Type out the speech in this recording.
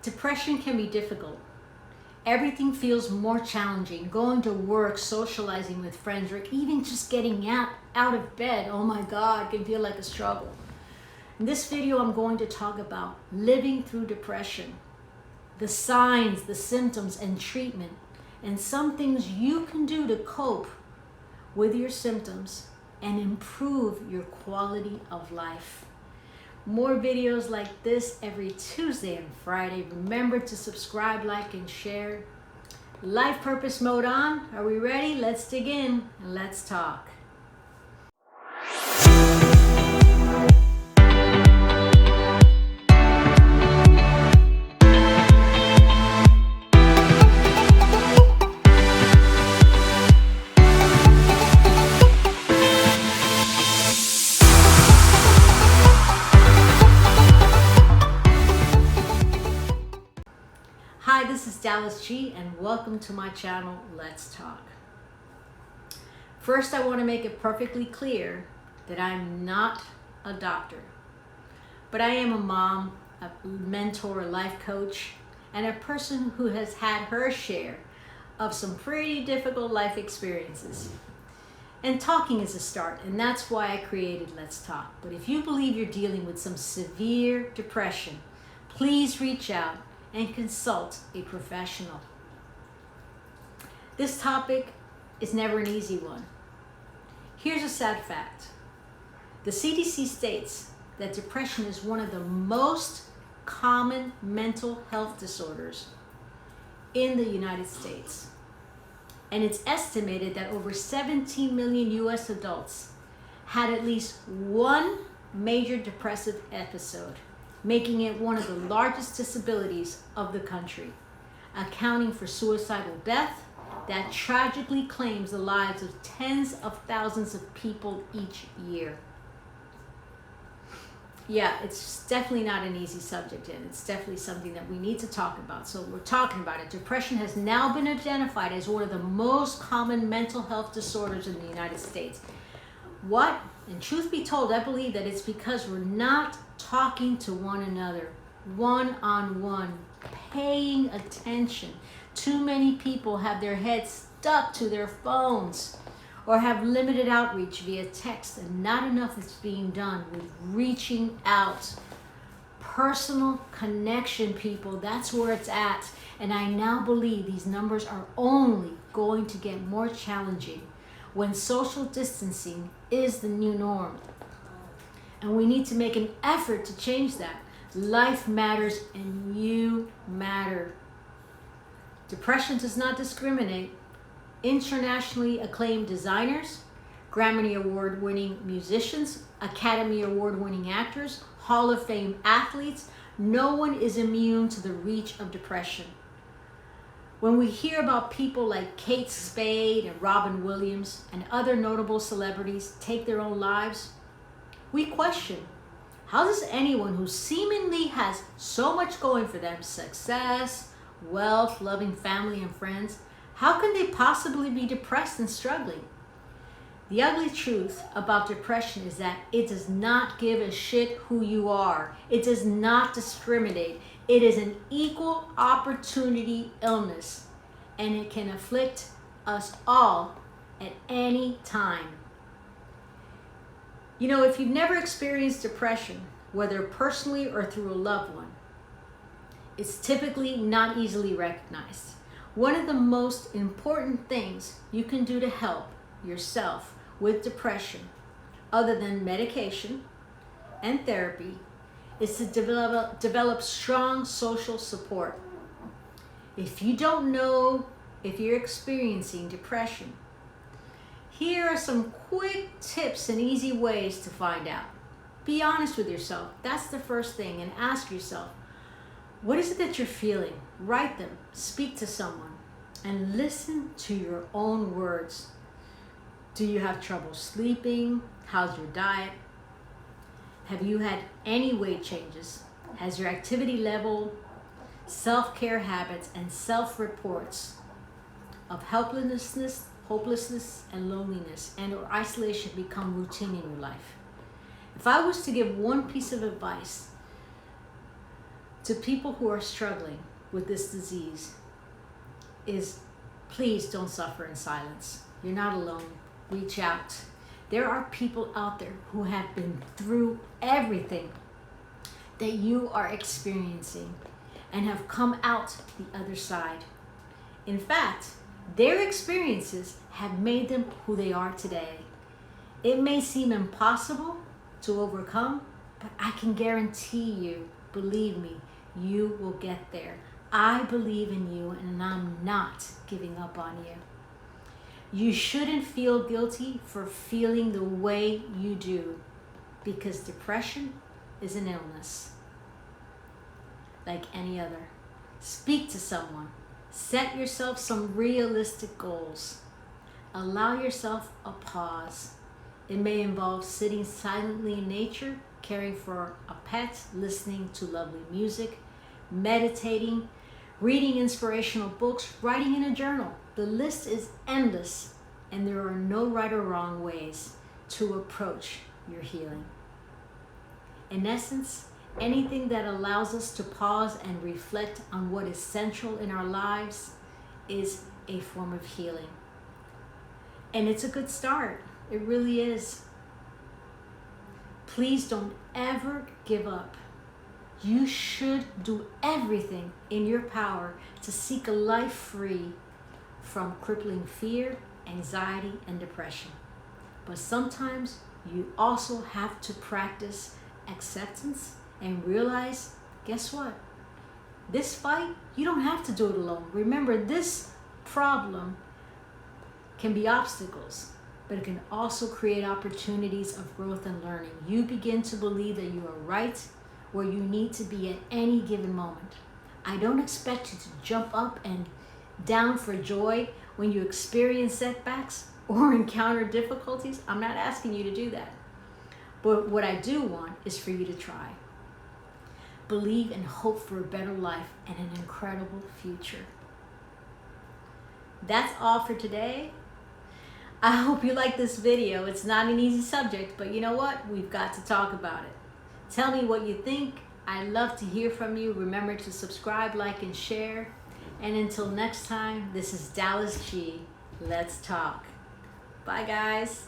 Depression can be difficult. Everything feels more challenging. Going to work, socializing with friends, or even just getting out of bed, oh my God, can feel like a struggle. In this video, I'm going to talk about living through depression, the signs, the symptoms, and treatment, and some things you can do to cope with your symptoms and improve your quality of life. More videos like this every Tuesday and Friday. Remember to subscribe, like, and share. Life purpose mode on. Are we ready? Let's dig in and let's talk. Hi, this is Dalis G and welcome to my channel, Let's Talk. First, I want to make it perfectly clear that I'm not a doctor, but I am a mom, a mentor, a life coach, and a person who has had her share of some pretty difficult life experiences. And talking is a start, and that's why I created Let's Talk. But if you believe you're dealing with some severe depression, please reach out and consult a professional. This topic is never an easy one. Here's a sad fact. The CDC states that depression is one of the most common mental health disorders in the United States. And it's estimated that over 17 million US adults had at least one major depressive episode, making it one of the largest disabilities of the country, accounting for suicidal death that tragically claims the lives of tens of thousands of people each year. Yeah, it's definitely not an easy subject, and it's definitely something that we need to talk about. So we're talking about it. Depression has now been identified as one of the most common mental health disorders in the United States. What? And truth be told, I believe that it's because we're not talking to one another, one-on-one, paying attention. Too many people have their heads stuck to their phones or have limited outreach via text, and not enough is being done with reaching out. Personal connection, people, that's where it's at. And I now believe these numbers are only going to get more challenging when social distancing is the new norm. And we need to make an effort to change that. Life matters and you matter. Depression does not discriminate. Internationally acclaimed designers, Grammy Award-winning musicians, Academy Award-winning actors, Hall of Fame athletes, no one is immune to the reach of depression. When we hear about people like Kate Spade and Robin Williams and other notable celebrities take their own lives, we question, how does anyone who seemingly has so much going for them, success, wealth, loving family and friends, how can they possibly be depressed and struggling? The ugly truth about depression is that it does not give a shit who you are. It does not discriminate. It is an equal opportunity illness, and it can afflict us all at any time. You know, if you've never experienced depression, whether personally or through a loved one, it's typically not easily recognized. One of the most important things you can do to help yourself with depression, other than medication and therapy, is to develop strong social support. If you don't know if you're experiencing depression, here are some quick tips and easy ways to find out. Be honest with yourself. That's the first thing. And ask yourself, what is it that you're feeling? Write them. Speak to someone. And listen to your own words. Do you have trouble sleeping? How's your diet? Have you had any weight changes? Has your activity level, self-care habits, and self-reports of helplessness, hopelessness, and loneliness and or isolation become routine in your life? If I was to give one piece of advice to people who are struggling with this disease is, please don't suffer in silence. You're not alone. Reach out. There are people out there who have been through everything that you are experiencing and have come out the other side. In fact, their experiences have made them who they are today. It may seem impossible to overcome, but I can guarantee you, believe me, you will get there. I believe in you, and I'm not giving up on you. You shouldn't feel guilty for feeling the way you do, because depression is an illness like any other. Speak to someone. Set yourself some realistic goals. Allow yourself a pause. It may involve sitting silently in nature, caring for a pet, listening to lovely music, meditating, reading inspirational books, writing in a journal. The list is endless, and there are no right or wrong ways to approach your healing. In essence, anything that allows us to pause and reflect on what is central in our lives is a form of healing. And it's a good start. It really is. Please don't ever give up. You should do everything in your power to seek a life free from crippling fear, anxiety, and depression. But sometimes you also have to practice acceptance and realize, guess what? This fight, you don't have to do it alone. Remember, this problem can be obstacles, but it can also create opportunities of growth and learning. You begin to believe that you are right where you need to be at any given moment. I don't expect you to jump up and down for joy when you experience setbacks or encounter difficulties. I'm not asking you to do that. But what I do want is for you to try. Believe and hope for a better life and an incredible future. That's all for today. I hope you like this video. It's not an easy subject, but you know what? We've got to talk about it. Tell me what you think. I'd love to hear from you. Remember to subscribe, like, and share. And until next time, this is Dalis G. Let's talk. Bye, guys.